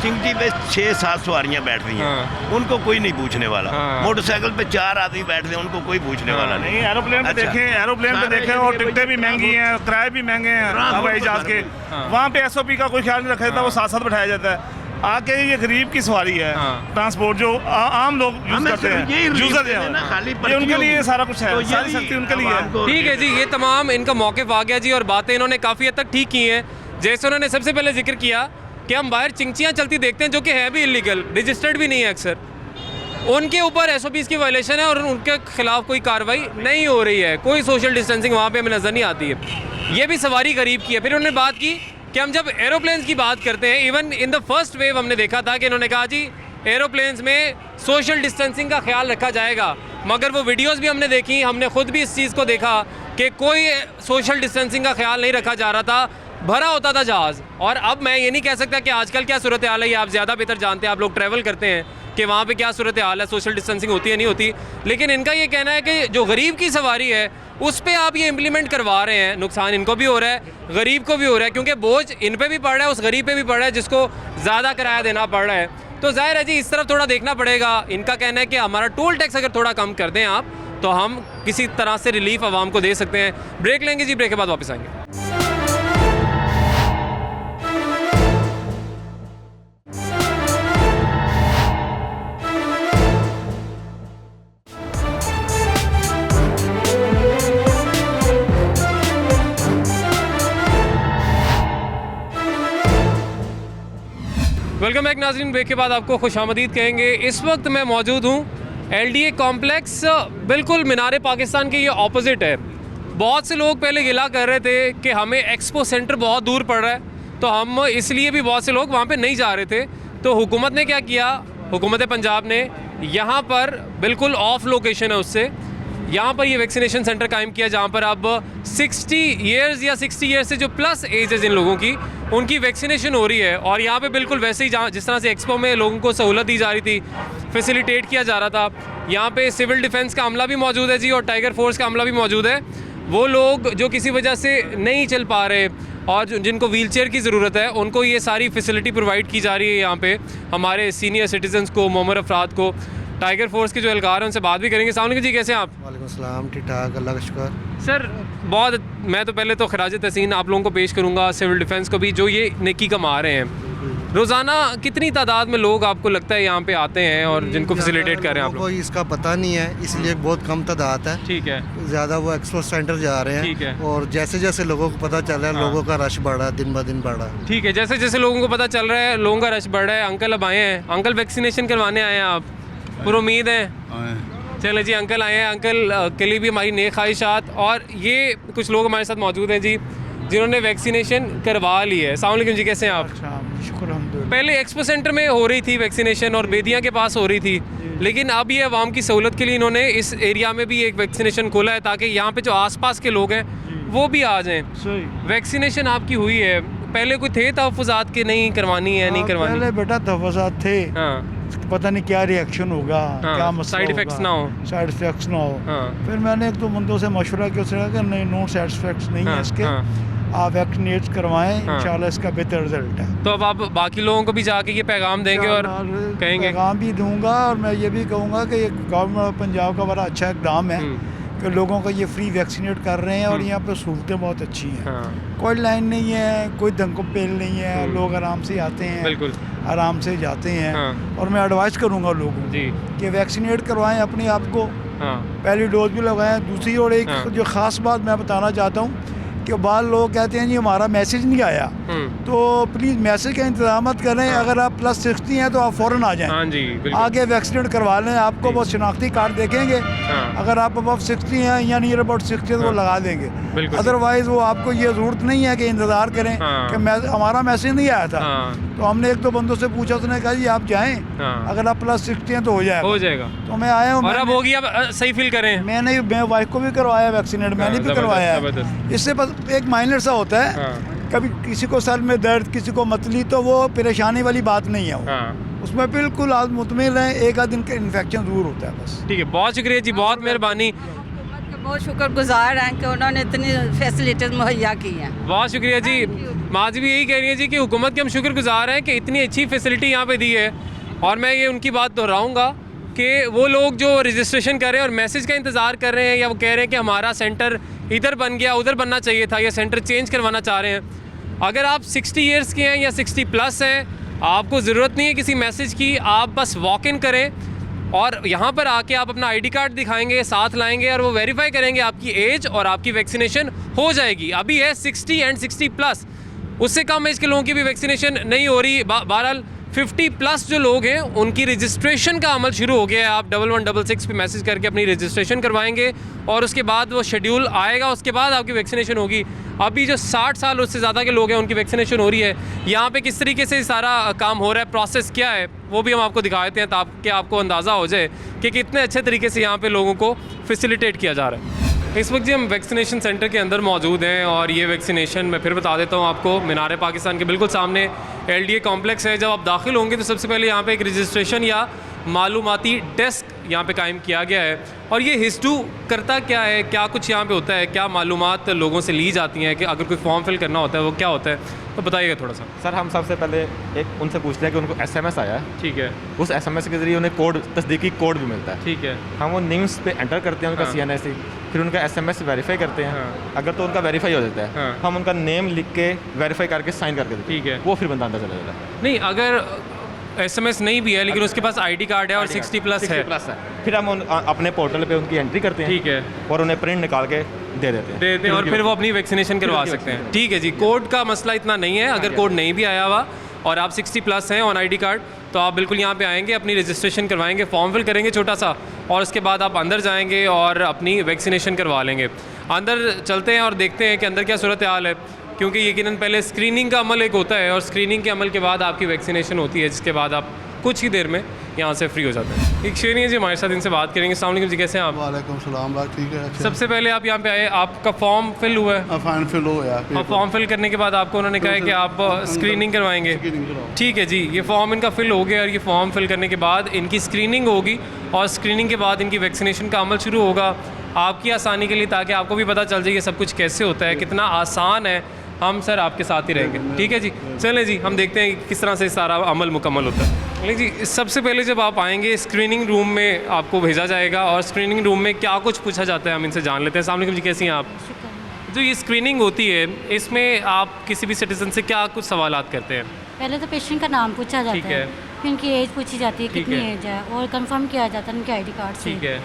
चिंगची पे 6-7 सवारियां बैठ रही हैं, उनको कोई नहीं पूछने वाला। मोटरसाइकिल पे 4 आदमी बैठ रहे हैं, उनको कोई पूछने वाला नहीं। एरोप्लेन पे देखें, एरोप्लेन पे देखें, और टिकटें भी महंगी हैं, किराए भी महंगे हैं हवाई जहाज के। वहाँ पे SOP का कोई ख्याल नहीं रखा जाता, वो साथ साथ बैठाया जाता है। आके ये गरीब की सवारी है, ट्रांसपोर्ट जो आम लोग यूज करते हैं, यूजर है, उनके लिए सारा कुछ है, सारी शक्ति उनके लिए है। ठीक है जी, ये तमाम इनका मौक़िफ़ आ गया जी, और बातें इन्होंने काफ़ी हद तक ठीक की हैं। जैसे उन्होंने सबसे पहले जिक्र किया कि हम बाहर चिंचियाँ चलती देखते हैं जो कि है भी इलीगल, रजिस्टर्ड भी नहीं है अक्सर, उनके ऊपर SOPs की वायलेशन है और उनके खिलाफ कोई कार्रवाई नहीं हो रही है, कोई सोशल डिस्टेंसिंग वहाँ पे हमें नज़र नहीं आती है। ये भी सवारी गरीब की है। फिर उन्होंने बात की कि हम जब एरोप्लेन्स की बात करते हैं, even in the first wave हमने देखा था कि इन्होंने कहा जी एरोप्लेन्स में सोशल डिस्टेंसिंग का ख्याल रखा जाएगा, मगर वो वीडियोज़ भी हमने देखी, हमने ख़ुद भी इस चीज़ को देखा कि कोई सोशल डिस्टेंसिंग का ख्याल नहीं रखा जा रहा था, भरा होता था जहाज़। और अब मैं ये नहीं कह सकता कि आजकल क्या सूरत हाल है, ये आप ज़्यादा बेहतर जानते हैं, आप लोग ट्रैवल करते हैं, कि वहाँ पे क्या सूरत हाल है, सोशल डिस्टेंसिंग होती है नहीं होती। लेकिन इनका ये कहना है कि जो गरीब की सवारी है उस पर आप ये इम्प्लीमेंट करवा रहे हैं, नुकसान इनको भी हो रहा है, गरीब को भी हो रहा है, क्योंकि बोझ इन पे भी पड़ रहा है, उस गरीब पे भी पड़ रहा है जिसको ज़्यादा किराया देना पड़ रहा है। तो जाहिर है जी इस तरफ थोड़ा देखना पड़ेगा। इनका कहना है कि हमारा टोल टैक्स अगर थोड़ा कम कर दें आप, तो हम किसी तरह से रिलीफ आवाम को दे सकते हैं। ब्रेक लेंगे जी, ब्रेक के बाद वापस आएंगे। वेलकम बैक नाज़रीन, ब्रेक के बाद आपको खुशामदीद कहेंगे। इस वक्त मैं मौजूद हूँ LDA कॉम्प्लेक्स, बिल्कुल मीनार पाकिस्तान के ये ऑपोजिट है। बहुत से लोग पहले गिला कर रहे थे कि हमें एक्सपो सेंटर बहुत दूर पड़ रहा है, तो हम इसलिए भी बहुत से लोग वहाँ पे नहीं जा रहे थे। तो हुकूमत ने क्या किया, हुकूमत पंजाब ने यहाँ पर बिल्कुल ऑफ लोकेशन है उससे, यहाँ पर ये वैक्सीनेशन सेंटर कायम किया, जहाँ पर अब 60 ईयर्स या 60 ईयर्स से जो प्लस एज है जिन लोगों की, उनकी वैक्सीनेशन हो रही है। और यहाँ पे बिल्कुल वैसे ही जहाँ जिस तरह से एक्सपो में लोगों को सहूलत दी जा रही थी, फैसिलिटेट किया जा रहा था, यहाँ पे सिविल डिफेंस का अमला भी मौजूद है जी, और टाइगर फोर्स का अमला भी मौजूद है। वो लोग जो किसी वजह से नहीं चल पा रहे और जिनको व्हीलचेयर की ज़रूरत है, उनको ये सारी फैसिलिटी प्रोवाइड की जा रही है यहाँ पे, हमारे सीनियर सिटीजन्स को, मोमर अफराद को। टाइगर फोर्स के जो एहलकार हैं उनसे बात भी करेंगे। अस्सलाम वालेकुम जी, कैसे हैं आप? वालेकुम सलाम, ठीक ठाक, अल्लाह का शुक्र। सर बहुत, मैं तो पहले तो खराज तहसीन आप लोगों को पेश करूँगा, सिविल डिफेंस को भी, जो ये नेकी कमा रहे हैं। रोज़ाना कितनी तादाद में लोग आपको लगता है यहाँ पे आते हैं और जिनको फैसिलिटेट कर रहे हैं आप लोग? कोई इसका पता नहीं है, इसलिए बहुत कम तादाद है। ठीक है, ज़्यादा वो एक्सपो सेंटर जा रहे हैं। ठीक है। और जैसे जैसे लोगों को पता चल रहा है, लोगों का रश बढ़ रहा है, दिन ब दिन बढ़ रहा है। ठीक है, जैसे जैसे लोगों को पता चल रहा है, लोगों का रश बढ़ रहा है। अंकल अब आए हैं, अंकल वैक्सीनेशन करवाने आए हैं आप, पूरी उम्मीद है? चले जी, अंकल आए हैं, अंकल के लिए भी हमारी नेक ख्वाहिशात। और ये कुछ लोग हमारे साथ मौजूद हैं जी जिन्होंने वैक्सीनेशन करवा ली है। अस्सलाम वालेकुम जी, कैसे हैं आप? शुक्र पहले एक्सपो सेंटर में हो रही थी वैक्सीनेशन और बेदिया के पास हो रही थी, लेकिन अब ये आवाम की सहूलत के लिए इन्होंने इस एरिया में भी एक वैक्सीनेशन खोला है ताकि यहाँ पे जो आसपास के लोग हैं वो भी आ जाएं। वैक्सीनेशन आपकी हुई है, पहले कोई थे तहफ़्फ़ुज़ात के नहीं करवानी है, नहीं करवानी? पहले बेटा तहफ़्फ़ुज़ात थे, पता नहीं क्या रिएक्शन होगा, क्या मसला साइड इफेक्ट्स ना हो, साइड इफेक्ट्स ना हो। फिर मैंने एक दो बंदों से मशवरा किया, उसने कहा कि नहीं, नो साइड इफेक्ट्स नहीं है इसके, आप वैक्सीनेट करवाएं, इंशाल्लाह इसका बेहतर रिजल्ट है। तो अब आप बाकी लोगों को भी जाके ये पैगाम देंगे और कहेंगे? पैगाम भी दूंगा और मैं ये भी कहूँगा कि ये गवर्नमेंट ऑफ पंजाब का बड़ा अच्छा इकदाम है कि लोगों को ये फ्री वैक्सीनेट कर रहे हैं और यहाँ पर सहूलतें बहुत अच्छी हैं। कोई लाइन नहीं है, कोई दंको पेल नहीं है, लोग आराम से आते हैं, बिल्कुल आराम से जाते हैं। और मैं एडवाइस करूँगा लोगों को कि वैक्सीनेट करवाएं अपने आप को, पहली डोज भी लगाएं, दूसरी। और एक जो ख़ास बात मैं बताना चाहता हूँ कि बाद लोग कहते हैं जी हमारा मैसेज नहीं आया, तो प्लीज़ मैसेज का इंतजाम करें। अगर आप +60 हैं तो आप फ़ौरन आ जाएं। हाँ जी, आगे वैक्सीनेट करवा लें, आपको वो शनाख्ती कार्ड देखेंगे। अगर आप अबव 60 हैं या नियर अबाउट 60 तो वो लगा देंगे। अदरवाइज़ वो आपको ये ज़रूरत नहीं है कि इंतज़ार करें कि हमारा मैसेज नहीं आया था। तो हमने एक दो बंदों से पूछा, उसने कहा जी आप जाएँ, अगर आप +60 हैं तो हो जाएगा। तो मैं आया हूँ, अब होगी, अब सही फील करें। मैं वाइफ को भी करवाया वैक्सीनेट, मैंने भी करवाया है। इससे बस एक माइनर सा होता है, कभी किसी को सर में दर्द, किसी को मतली, तो वो परेशानी वाली बात नहीं है। उसमें बिल्कुल आप मुतमिन रहें, एक आध दिन का इन्फेक्शन दूर होता है बस। ठीक है, बहुत शुक्रिया जी, बहुत मेहरबानी, बहुत शुक्रगुजार हैं कि उन्होंने इतनी फैसिलिटीज मुहैया की हैं। बहुत शुक्रिया जी। माजी भी यही कह रही है जी कि हुकूमत के हम शुक्रगुजार हैं कि इतनी अच्छी फैसिलिटी यहाँ पे दी है। और मैं ये उनकी बात दोहराऊँगा कि वो लोग जो रजिस्ट्रेशन कर रहे हैं और मैसेज का इंतज़ार कर रहे हैं, या वो कह रहे हैं कि हमारा सेंटर इधर बन गया, उधर बनना चाहिए था, या सेंटर चेंज करवाना चाह रहे हैं, अगर आप 60 ईयर्स के हैं या 60+ हैं, आपको ज़रूरत नहीं है किसी मैसेज की, आप बस वॉक इन करें और यहाँ पर आके आप अपना ID कार्ड दिखाएंगे, साथ लाएंगे और वो वेरीफाई करेंगे आपकी एज, और आपकी वैक्सीनेशन हो जाएगी। अभी है 60 एंड 60+, उससे कम एज के लोगों की भी वैक्सीनेशन नहीं हो रही। बहरहाल 50+ जो लोग हैं उनकी रजिस्ट्रेशन का अमल शुरू हो गया है। आप 1166 पे मैसेज करके अपनी रजिस्ट्रेशन करवाएंगे और उसके बाद वो शेड्यूल आएगा, उसके बाद आपकी वैक्सीनेशन होगी। अभी जो 60 साल उससे ज़्यादा के लोग हैं उनकी वैक्सीनेशन हो रही है। यहाँ पे किस तरीके से सारा काम हो रहा है, प्रोसेस क्या है, वो भी हम आपको दिखा देते हैं ताकि आपको अंदाज़ा हो जाए कि कितने अच्छे तरीके से यहाँ पे लोगों को फैसिलिटेट किया जा रहा है। इस वक्त जी हम वैक्सीनेशन सेंटर के अंदर मौजूद हैं और ये वैक्सीनेशन मैं फिर बता देता हूँ आपको, मीनार पाकिस्तान के बिल्कुल सामने LDA कॉम्प्लेक्स है। जब आप दाखिल होंगे तो सबसे पहले यहाँ पे एक रजिस्ट्रेशन या मालूमाती डेस्क यहाँ पे कायम किया गया है। और ये हिस्टू करता क्या है, क्या कुछ यहाँ पे होता है, क्या मालूमात लोगों से ली जाती हैं, कि अगर कोई फॉर्म फिल करना होता है वो क्या होता है, तो बताइएगा थोड़ा सा। सर हम सबसे पहले एक उनसे पूछते हैं कि उनको SMS आया है। ठीक है। उस SMS के ज़रिए उन्हें कोड, तस्दीकी कोड भी मिलता है। ठीक है। हम वो नेम्स पे एंटर करते हैं उनका CNIC, फिर उनका SMS वेरीफाई करते हैं। अगर तो उनका वेरीफाई हो जाता है, हम उनका नेम लिख के वेरीफाई करके साइन करके देते हैं। ठीक है। वो फिर बंदा अंदर चला जाता है। नहीं, अगर SMS नहीं भी है लेकिन उसके पास ID कार्ड है और 60+ है, फिर हम अपने पोर्टल पे उनकी एंट्री करते हैं। ठीक है। और उन्हें प्रिंट निकाल के दे देते हैं और फिर वो अपनी वैक्सीनेशन करवा सकते हैं। ठीक है जी, कोड का मसला इतना नहीं है। अगर कोड नहीं भी आया हुआ और आप 60+ हैं ऑन ID कार्ड, तो आप बिल्कुल यहाँ पे आएंगे, अपनी रजिस्ट्रेशन करवाएंगे, फॉर्म फिल करेंगे छोटा सा, और उसके बाद आप अंदर जाएंगे और अपनी वैक्सीनेशन करवा लेंगे। अंदर चलते हैं और देखते हैं कि अंदर क्या सूरत हाल है, क्योंकि यकीनन पहले स्क्रीनिंग का अमल एक होता है और स्क्रीनिंग के अमल के बाद आपकी वैक्सीनेशन होती है, जिसके बाद आप कुछ ही देर में यहाँ से फ्री हो जाते हैं। एक शेर है जी, हमारे साथ इनसे बात करेंगे। अस्सलाम वालेकुम जी, कैसे हैं आप? वालेकुम सलाम, बात ठीक है। अच्छा। सबसे पहले आप यहाँ पे आए, आपका फॉर्म फिल हुआ है? फॉर्म फिल हो गया। और फॉर्म फिल करने के बाद आपको उन्होंने कहा है कि आप स्क्रीनिंग करवाएंगे। ठीक है जी, ये फॉर्म इनका फिल हो गया और ये फॉर्म फिल करने के बाद इनकी स्क्रीनिंग होगी और स्क्रीनिंग के बाद इनकी वैक्सीनेशन का अमल शुरू होगा आपकी आसानी के लिए, ताकि आपको भी पता चल जाए ये सब कुछ कैसे होता है, कितना आसान है। हम सर आपके साथ ही रहेंगे। ठीक है जी, चलें जी, हम देखते हैं किस तरह से सारा अमल मुकम्मल होता है। लेकिन जी सबसे पहले जब आप आएंगे स्क्रीनिंग रूम में आपको भेजा जाएगा और स्क्रीनिंग रूम में क्या कुछ पूछा जाता है हम इनसे जान लेते हैं। अस्सलाम वालेकुम जी, कैसी हैं आप? जो ये स्क्रीनिंग होती है इसमें आप किसी भी सिटीजन से क्या कुछ सवालात करते हैं? पहले तो पेशेंट का नाम पूछा जाता है, फिर उनकी एज पूछी जाती है, कितनी एज है, और कंफर्म किया जाता है उनके ID कार्ड से। ठीक है।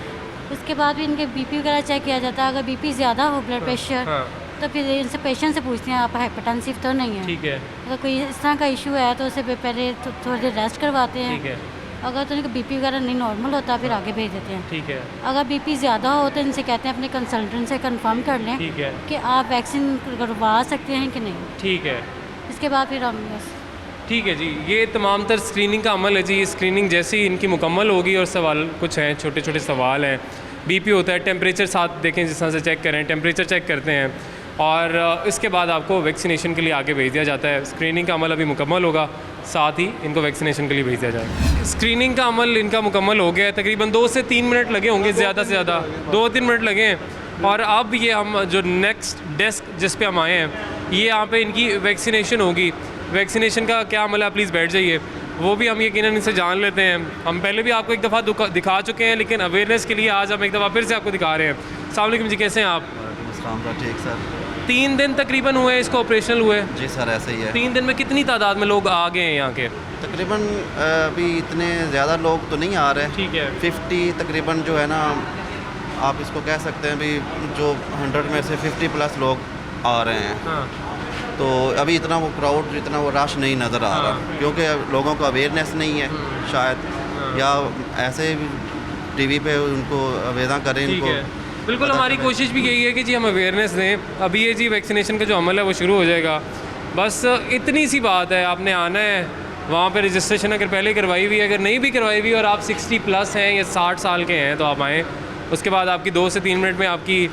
उसके बाद भी इनके BP वगैरह चेक किया जाता है। अगर BP ज़्यादा हो, ब्लड प्रेशर, तो फिर इनसे पेशेंट से पूछते हैं आप हाइपरटेंसिव तो नहीं है। ठीक है। अगर कोई इस तरह का इशू है तो उसे पहले थोड़ी देर रेस्ट करवाते हैं। ठीक है। अगर तो इनका BP वगैरह नहीं नॉर्मल होता फिर आगे भेज देते हैं। ठीक है। अगर BP ज़्यादा हो तो इनसे कहते हैं अपने कंसल्टेंट से कंफर्म कर लें। ठीक है। कि आप वैक्सीन करवा सकते हैं कि नहीं। ठीक है। इसके बाद फिर हम बस ठीक है जी, ये तमाम तर स्क्रीनिंग का अमल है जी। स्क्रीनिंग जैसे ही इनकी मुकम्मल होगी और सवाल कुछ हैं, छोटे छोटे सवाल हैं, बीपी होता है, टेम्परेचर साथ देखें जिस तरह से चेक करें, टेम्परेचर चेक करते हैं और इसके बाद आपको वैक्सीनेशन के लिए आगे भेज दिया जाता है। स्क्रीनिंग का अमल अभी मुकम्मल होगा, साथ ही इनको वैक्सीनेशन के लिए भेज दिया जाएगा। स्क्रीनिंग का अमल इनका मुकम्मल हो गया है, तकरीबन 2 से 3 मिनट लगे होंगे, ज़्यादा से ज़्यादा 2-3 मिनट लगे हैं। और अब ये हम जो नेक्स्ट डेस्क जिस पे हम आए हैं, ये यहाँ पे इनकी वैक्सीनेशन होगी। वैक्सीनेशन का क्या अमल है, प्लीज़ बैठ जाइए, वो भी हम यकीनन इनसे जान लेते हैं। हम पहले भी आपको एक दफ़ा दिखा चुके हैं, लेकिन अवेयरनेस के लिए आज हम एक दफ़ा फिर से आपको दिखा रहे हैं। अस्सलाम वालेकुम जी, कैसे हैं आप? ठीक सर। 3 दिन तकरीबन हुए इसको ऑपरेशनल हुए? जी सर, ऐसे ही है। 3 दिन में कितनी तादाद में लोग आ गए हैं यहाँ के? तकरीबन अभी इतने ज़्यादा लोग तो नहीं आ रहे। ठीक है। 50 तकरीबन जो है ना, आप इसको कह सकते हैं भी जो 100 में से 50 प्लस लोग आ रहे हैं। हाँ। तो अभी इतना वो क्राउड, इतना वो रश नहीं नज़र आ रहा, क्योंकि लोगों को अवेयरनेस नहीं है शायद, या ऐसे टीवी पे उनको आवेदन करें इनको। बिल्कुल, हमारी कोशिश भी यही है कि जी हम अवेयरनेस दें। अभी ये जी वैक्सीनेशन का जो अमल है वो शुरू हो जाएगा, बस इतनी सी बात है। आपने आना है, वहाँ पे रजिस्ट्रेशन अगर पहले करवाई हुई है, अगर नहीं भी करवाई हुई और आप 60 प्लस हैं या 60 साल के हैं तो आप आएँ। उसके बाद आपकी 2 से 3 मिनट में आपकी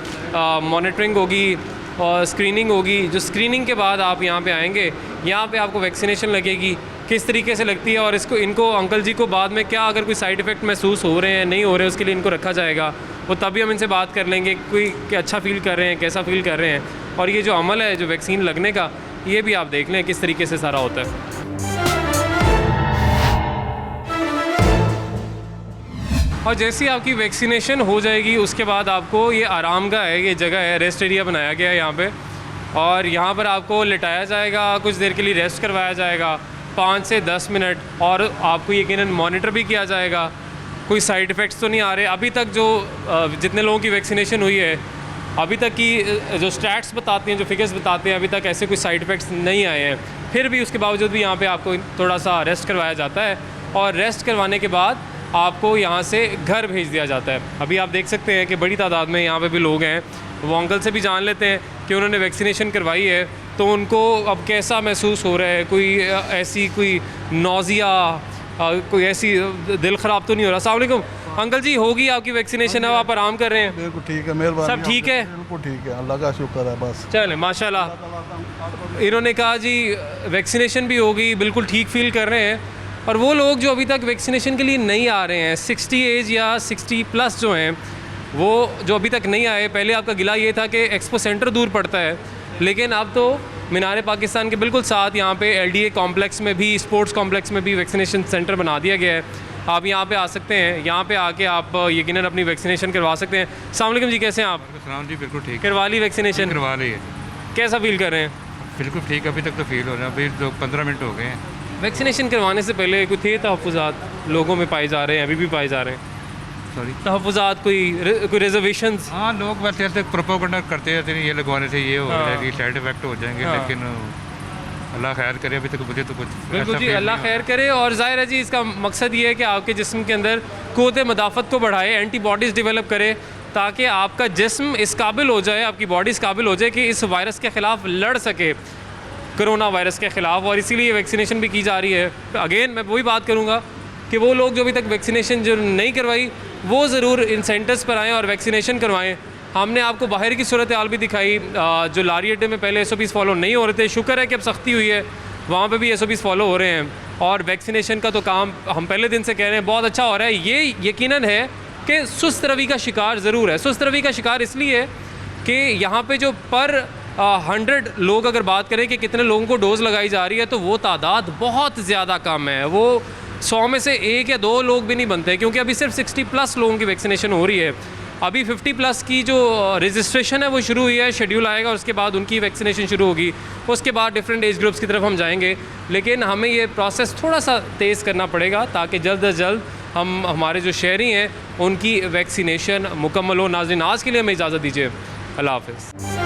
मॉनिटरिंग होगी और स्क्रीनिंग होगी। जो स्क्रीनिंग के बाद आप यहाँ पे आएंगे, यहाँ पे आपको वैक्सीनेशन लगेगी, किस तरीके से लगती है और इनको अंकल जी को बाद में क्या अगर कोई साइड इफ़ेक्ट महसूस हो रहे हैं, नहीं हो रहे, उसके लिए इनको रखा जाएगा। वो तभी हम इनसे बात कर लेंगे कोई क्या अच्छा फ़ील कर रहे हैं, कैसा फ़ील कर रहे हैं। और ये जो अमल है जो वैक्सीन लगने का, ये भी आप देख लें किस तरीके से सारा होता है। और जैसे ही आपकी वैक्सीनेशन हो जाएगी उसके बाद आपको ये आरामगाह है, ये जगह है, रेस्ट एरिया बनाया गया है यहाँ पे, और यहाँ पर आपको लिटाया जाएगा, कुछ देर के लिए रेस्ट करवाया जाएगा 5 से 10 मिनट, और आपको यकीनन मॉनिटर भी किया जाएगा। कोई साइड इफ़ेक्ट्स तो नहीं आ रहे अभी तक। जो जितने लोगों की वैक्सीनेशन हुई है अभी तक की जो स्टैट्स बताते हैं, जो फिगर्स बताते हैं, अभी तक ऐसे कोई साइड इफ़ेक्ट्स नहीं आए हैं। फिर भी उसके बावजूद भी यहाँ पे आपको थोड़ा सा रेस्ट करवाया जाता है, और रेस्ट करवाने के बाद आपको यहाँ से घर भेज दिया जाता है। अभी आप देख सकते हैं कि बड़ी तादाद में यहाँ पे भी लोग हैं। वो अंकल से भी जान लेते हैं कि उन्होंने वैक्सीनेशन करवाई है तो उनको अब कैसा महसूस हो रहा है, कोई ऐसी कोई नौजिया, कोई ऐसी दिल ख़राब तो नहीं हो रहा। अस्सलाम वालेकुम अंकल जी, होगी आपकी वैक्सीनेशन, अब आप आराम कर रहे हैं? बिल्कुल ठीक है, मेहरबानी। सब ठीक है? बिल्कुल ठीक है, अल्लाह का शुक्र है बस। चले माशाल्लाह। इन्होंने कहा जी वैक्सीनेशन भी होगी, बिल्कुल ठीक फील कर रहे हैं। और वो लोग जो अभी तक वैक्सीनेशन के लिए नहीं आ रहे हैं, 60 एज या 60 प्लस जो हैं, वो जो अभी तक नहीं आए, पहले आपका गिला ये था कि एक्सपो सेंटर दूर पड़ता है, लेकिन अब तो मीनार पाकिस्तान के बिल्कुल साथ यहाँ पे LDA कॉम्प्लेक्स में भी, स्पोर्ट्स कॉम्प्लेक्स में भी वैक्सीनेशन सेंटर बना दिया गया है। आप यहाँ पे आ सकते हैं, यहाँ पे आके आप यकीनन अपनी वैक्सीनेशन करवा सकते हैं। अस्सलाम वालेकुम जी, कैसे हैं आप? जी बिल्कुल ठीक। करवा ली वैक्सीनेशन? करवा ली है। कैसा फील कर रहे हैं? बिल्कुल ठीक, अभी तक तो फील हो रहा है, अभी तो 15 मिनट हो गए हैं। वैक्सीनेशन करवाने से पहले कोई थे तहफ़्फ़ुज़ात लोगों में पाए जा रहे हैं, अभी भी पाए जा रहे हैं? सॉरी, तहफ़्फ़ुज़ात, कोई रिजर्वेशंस? हाँ, लोग वैसे ऐसे प्रोपोगंडा करते रहते हैं, ये लगवाने से ये हो जाएगी, साइड इफेक्ट हो जाएंगे, लेकिन अल्लाह खैर करे, अभी तक मुझे तो कुछ बिल्कुल जी, अल्लाह खैर करे। और ज़ाहिर है जी, इसका मकसद ये है कि आपके जिस्म के अंदर क़ुव्वत मदाफ़त को बढ़ाए, एंटीबॉडीज़ डेवलप करे, ताकि आपका जिस्म इस काबिल हो जाए, आपकी बॉडी इस काबिल हो जाए कि इस वायरस के ख़िलाफ़ लड़ सके, कोरोना वायरस के ख़िलाफ़। और इसीलिए वैक्सीनेशन भी की जा रही है। अगेन मैं वही बात करूँगा कि वो लोग जो अभी तक वैक्सीनेशन जो नहीं करवाई, वो ज़रूर इन सेंटर्स पर आएँ और वैक्सीनेशन करवाएँ। हमने आपको बाहर की सूरत हाल भी दिखाई, जो लारी अड्डे में पहले SOPs फॉलो नहीं हो रहे थे, शुक्र है कि अब सख्ती हुई है, वहाँ पे भी SOPs फॉलो हो रहे हैं। और वैक्सीनेशन का तो काम हम पहले दिन से कह रहे हैं बहुत अच्छा हो रहा है। ये यकीनन है कि सुस्त रवि का शिकार ज़रूर है। सुस्त रवि का शिकार इसलिए कि यहाँ पे जो पर 100 लोग अगर बात करें कि कितने लोगों को डोज़ लगाई जा रही है, तो वो तादाद बहुत ज़्यादा कम है। वो 100 में से 1 या 2 लोग भी नहीं बनते, क्योंकि अभी सिर्फ 60 प्लस लोगों की वैक्सीनेशन हो रही है। अभी 50 प्लस की जो रजिस्ट्रेशन है वो शुरू हुई है, शेड्यूल आएगा, उसके बाद उनकी वैक्सीनेशन शुरू होगी, उसके बाद डिफरेंट एज ग्रुप्स की तरफ हम जाएंगे। लेकिन हमें ये प्रोसेस थोड़ा सा तेज़ करना पड़ेगा ताकि जल्द अज जल्द हम हमारे जो शहरी हैं उनकी वैक्सीनेशन मुकम्मल हो। नाज़रीन, आज के लिए हमें इजाज़त दीजिए, अल्लाह हाफ़िज़।